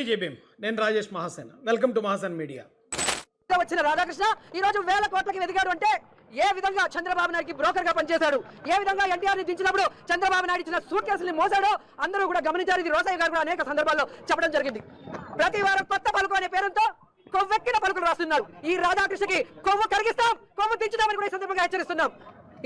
అందరికీ జేబీఎం. నేను Rajesh Mahasena. Welcome to Mahasena media. వచ్చిన రాధాకృష్ణ ఈ రోజు వేల కోట్లకి ఎదిగాడు అంటే ఏ విధంగా చంద్రబాబు నాయుడుకి బ్రోకర్ గా పనిచేశాడు, ఏ విధంగా ఎన్టీఆర్ ని దించినప్పుడు చంద్రబాబు నాయుడు ఇచ్చిన సూట్ కేసుల్ని మోసాడో అందరూ కూడా గమనించారు. ఇది రోసయ్య గారు కూడా అనేక సందర్భాల్లో చెప్పడం జరిగింది. ప్రతి వారం కొత్త పలుకు అనే పేరుతో కొవ్వెక్కిన పలుకులు రాస్తున్నారు. ఈ రాధాకృష్ణకి కొవ్వు కరిగిస్తాం, కొవ్వు దించుతామని కూడా ఈ సందర్భంగా హెచ్చరిస్తున్నాం.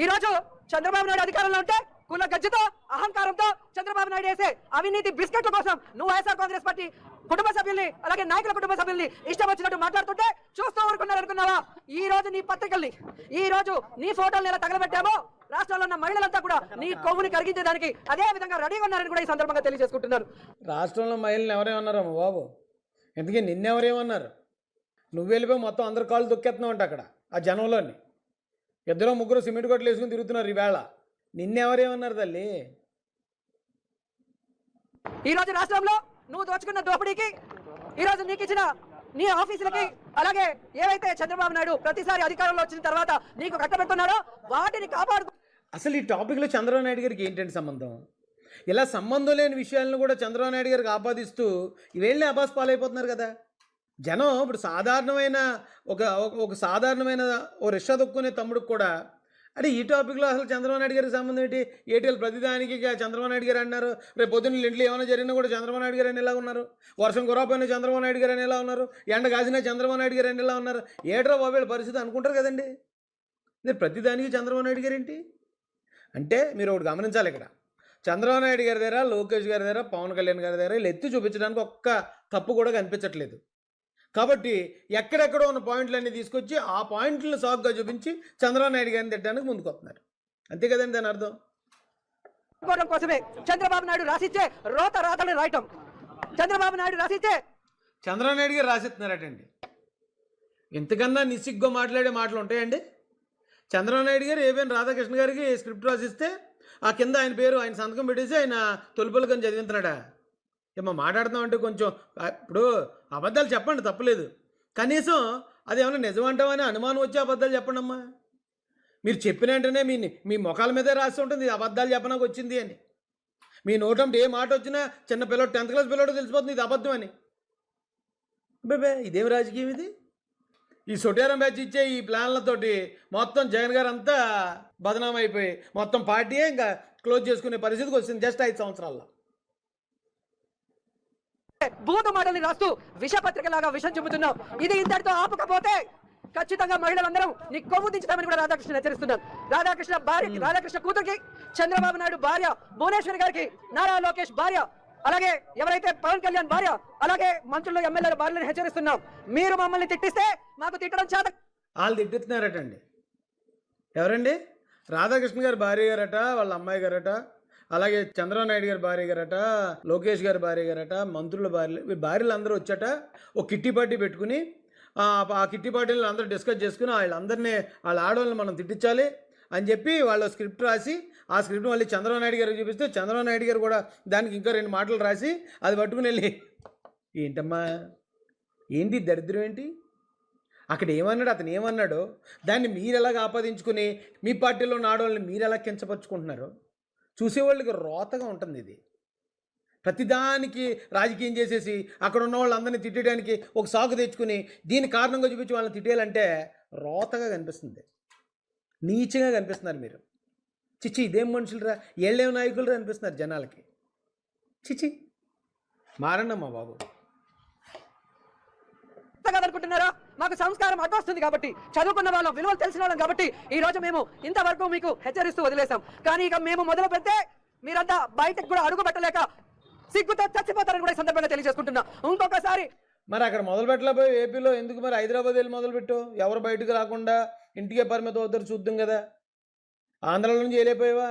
ఈ రోజు చంద్రబాబు నాయుడు అధికారంలో ఉంటే కుల గజ్జతో అహంకారంతో చంద్రబాబు నాయుడు వేసే అవినీతి బిస్కెట్ల కోసం నువ్వు వైఎస్ఆర్ కాంగ్రెస్ పార్టీ కుటుంబ సభ్యుల్ని అలాగే నాయకుల కుటుంబ సభ్యుల్ని ఇష్టం వచ్చినట్టు మాట్లాడుతుంటే చూస్తూ ఊరుకున్నారు అనుకున్నావా? ఈ రోజు నీ పత్రికల్ని, ఈ రోజు నీ ఫోటోల్ని ఎలా తగలబెట్టామో రాష్ట్రంలో ఉన్న మహిళలంతా కూడా నీ కొవ్వుని కరిగించడానికి అదే విధంగా రెడీగా ఉన్నారని కూడా ఈ సందర్భంగా తెలియజేసుకుంటున్నారు. రాష్ట్రంలో మహిళలు ఎవరేమన్నారమ్మ బాబు? ఎందుకే నిన్నెవరేమన్నారు? నువ్వు వెళ్ళిపోయి మొత్తం అందరు కాళ్ళు దొక్కేస్తున్నావు అంట అక్కడ ఆ జనంలోని. ఇద్దరు ముగ్గురు సిమెంట్ కొట్లు వేసుకుని తిరుగుతున్నారు ఈవేళ. నిన్నెవరేమన్నారు తల్లి? ఈ రోజు రాష్ట్రంలో నువ్వు దోచుకున్న దోపిడీకి, ఈ రోజు నీకు ఇచ్చిన నీ ఆఫీసులకి, అలాగే ఏవైతే చంద్రబాబు నాయుడు ప్రతిసారి అధికారంలో వచ్చిన తర్వాత నీకు కట్టబెడుతున్నారో వాటిని కాపాడు. అసలు ఈ టాపిక్లో చంద్రబాబు నాయుడు గారికి ఏంటంటే సంబంధం? ఇలా సంబంధం లేని విషయాలను కూడా చంద్రబాబు నాయుడు గారికి ఆపాదిస్తూ ఇవేళ్ళని అబాస్ పాలైపోతున్నారు కదా జనం. ఇప్పుడు సాధారణమైన ఒక సాధారణమైన రిక్షా దొక్కునే తమ్ముడికి కూడా అంటే ఈ టాపిక్లో అసలు చంద్రబాబు నాయుడు గారికి సంబంధం ఏంటి? ఏటీఎల్ ప్రతిదానికి చంద్రబాబు నాయుడు గారు అన్నారు. రేపు పొద్దున్న ఇంట్లో ఏమైనా జరిగినా కూడా చంద్రబాబు నాయుడు గారు అని ఎలా ఉన్నారు? వర్షం కురవపోయినా చంద్రబాబు నాయుడు గారు అని ఎలా ఉన్నారు? ఎండ కాసినా చంద్రబాబు నాయుడు గారు అని ఎలా ఉన్నారు? ఏట్రా బాబు పరిస్థితి అనుకుంటారు కదండి. మీరు ప్రతిదానికి చంద్రబాబు నాయుడు గారు ఏంటి అంటే మీరు ఒకటి గమనించాలి. ఇక్కడ చంద్రబాబు నాయుడు గారి దగ్గర, లోకేష్ గారి దగ్గర, పవన్ కళ్యాణ్ గారి దగ్గర వీళ్ళు ఎత్తి చూపించడానికి ఒక్క తప్పు కూడా కనిపించట్లేదు. కాబట్టి ఎక్కడెక్కడో ఉన్న పాయింట్లన్నీ తీసుకొచ్చి ఆ పాయింట్లను సాగుగా చూపించి చంద్రబాబు నాయుడు గారిని తిట్టడానికి ముందుకు వస్తున్నారు. అంతే కదండి దాని అర్థం. కోసమే చంద్రబాబు నాయుడు రాసిచ్చే రోత రాతలు రాయటం, చంద్రబాబు నాయుడు రాసిచ్చే చంద్రబాబు నాయుడు గారు రాసిస్తున్నారటండి. ఇంతకన్నా నిస్సిగ్గా మాట్లాడే మాటలు ఉంటాయండి? చంద్రబాబు నాయుడు గారు ఏవైనా రాధాకృష్ణ గారికి స్క్రిప్ట్ రాసిస్తే ఆ కింద ఆయన పేరు, ఆయన సంతకం పెట్టేసి ఆయన తొలిపలుకని చదివిస్తున్నాడా? ఏమో మాట్లాడుతున్నామంటే కొంచెం ఇప్పుడు అబద్ధాలు చెప్పండి, తప్పలేదు. కనీసం అది ఏమన్నా నిజమంటామని అనుమానం వచ్చే అబద్ధాలు చెప్పండి అమ్మా. మీరు చెప్పిన వెంటనే మీ ముఖాల మీదే రాసి ఉంటుంది అబద్ధాలు చెప్పడానికి వచ్చింది అని. మీ నోటంటే ఏ మాట వచ్చినా చిన్న పిల్లడు 10th క్లాస్ పిల్లడు తెలిసిపోతుంది ఇది అబద్ధం అని. బేబే ఇదేమి రాజకీయం ఇది? ఈ సొటేరం బ్యాచ్ ఇచ్చే ఈ ప్లాన్లతోటి మొత్తం జగన్ గారు అంతా బదనాం అయిపోయి మొత్తం పార్టీయే ఇంకా క్లోజ్ చేసుకునే పరిస్థితికి వచ్చింది జస్ట్ 5 సంవత్సరాల్లో. భూత మాటల్ని రాస్తూ విషపత్రికలాగా విషం చెబుతున్నావు. ఇది ఇంతటితో ఆపకపోతే ఖచ్చితంగా మహిళలందరం నీ కొవ్వు దించుతామని కూడా రాధాకృష్ణ హెచ్చరిస్తున్నారు. రాధాకృష్ణ కూతురికి, చంద్రబాబు నాయుడు భార్య భువనేశ్వరి గారికి, నారా లోకేష్ భార్య, అలాగే ఎవరైతే పవన్ కళ్యాణ్ భార్య, అలాగే మంత్రులు ఎమ్మెల్యేల భార్యలను హెచ్చరిస్తున్నాం. మీరు మమ్మల్ని తిట్టిస్తే మాకు తిట్టడం చేత. వాళ్ళు తిట్టుతున్నారటండి. ఎవరండి? రాధాకృష్ణ గారి భార్య గారట, వాళ్ళ అమ్మాయి గారట, అలాగే చంద్రబాబు నాయుడు గారి భార్య గారట, లోకేష్ గారి భార్య గారట, మంత్రుల భార్యలు అందరూ వచ్చాట ఒక కిట్టి పార్టీ పెట్టుకుని ఆ కిట్టి పార్టీలు అందరూ డిస్కస్ చేసుకుని వాళ్ళందరినీ వాళ్ళ ఆడవాళ్ళని మనం తిట్టించాలి అని చెప్పి వాళ్ళు స్క్రిప్ట్ రాసి ఆ స్క్రిప్ట్ మళ్ళీ చంద్రబాబు నాయుడు గారికి చూపిస్తే చంద్రబాబు నాయుడు గారు కూడా దానికి ఇంకా 2 మాటలు రాసి అది పట్టుకుని వెళ్ళి ఏంటమ్మా ఏంటి దరిద్రం ఏంటి? అక్కడ ఏమన్నాడు, అతను ఏమన్నాడో దాన్ని మీరు ఎలాగ ఆపాదించుకుని మీ పార్టీలో ఉన్న ఆడవాళ్ళని మీరు ఎలా కించపరుచుకుంటున్నారో చూసేవాళ్ళకి రోతగా ఉంటుంది. ఇది ప్రతిదానికి రాజకీయం చేసేసి అక్కడ ఉన్న వాళ్ళందరినీ తిట్టడానికి ఒక సాకు తెచ్చుకుని దీని కారణంగా చూపించి వాళ్ళని తిట్టేయాలంటే రోతగా కనిపిస్తుంది, నీచంగా కనిపిస్తున్నారు మీరు. చిచ్చి ఇదేం మనుషులరా, ఏళ్ళేం నాయకులరా అనిపిస్తున్నారు జనాలకి. చిచ్చి మారండమ్మా బాబు. అనుకుంటున్నారా? మాకు సంస్కారం అడ్డొస్తుంది కాబట్టి, చదువుకున్న వాళ్ళం, విలువలు తెలిసిన వాళ్ళం కాబట్టి ఈ రోజు మేము ఇంతవరకు మీకు హెచ్చరిస్తూ వదిలేసాం. కానీ ఇక మేము మొదలు పెడితే మీరంతా బయటకు కూడా అడుగు పెట్టలేక సిగ్గుతో చచ్చిపోతారని కూడా ఈ సందర్భంగా తెలియజేసుకుంటున్నా. ఇంకొకసారి మరి అక్కడ మొదలు పెట్టలేకపోయి ఏపీలో ఎందుకు మరి హైదరాబాద్ వెళ్ళి మొదలుపెట్టు? ఎవరు బయటకు రాకుండా ఇంటికే పరిమితం అవుతారు చూద్దాం కదా. ఆంధ్రాలో నుంచి వెళ్ళిపోయావా?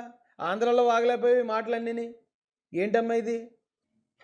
ఆంధ్రాలో వాగలేకపోయి మాటలన్నీ ఏంటమ్మా ఇది?